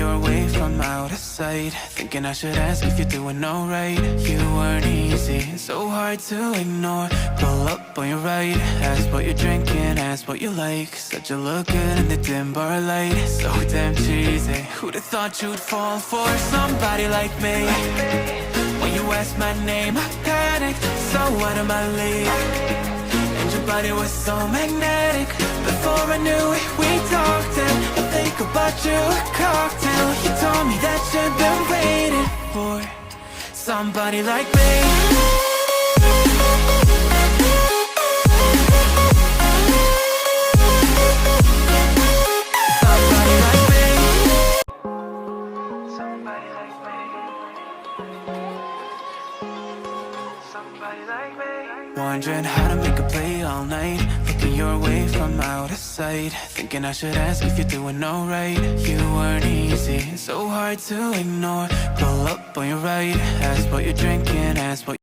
your way from out of sight, thinking I should ask if you're doing alright. You weren't easy, so hard to ignore. Pull up on your right, ask what you're drinking, ask what you like. Said you look good in the dim bar light, so damn cheesy. Who'd have thought you'd fall for somebody like me? When you asked my name, I panicked, so out of my league. And your body was so magnetic. Before I knew it, we talked, and I think about you a cocktail. You told me that you've been waiting for somebody like me. Somebody like me. Somebody like me. Somebody like me. Wondering how to make a play all night, looking your way from out of sight, thinking I should ask if you're doing alright. You weren't easy, so hard to ignore. Pull up on your right, ask what you're drinking, ask what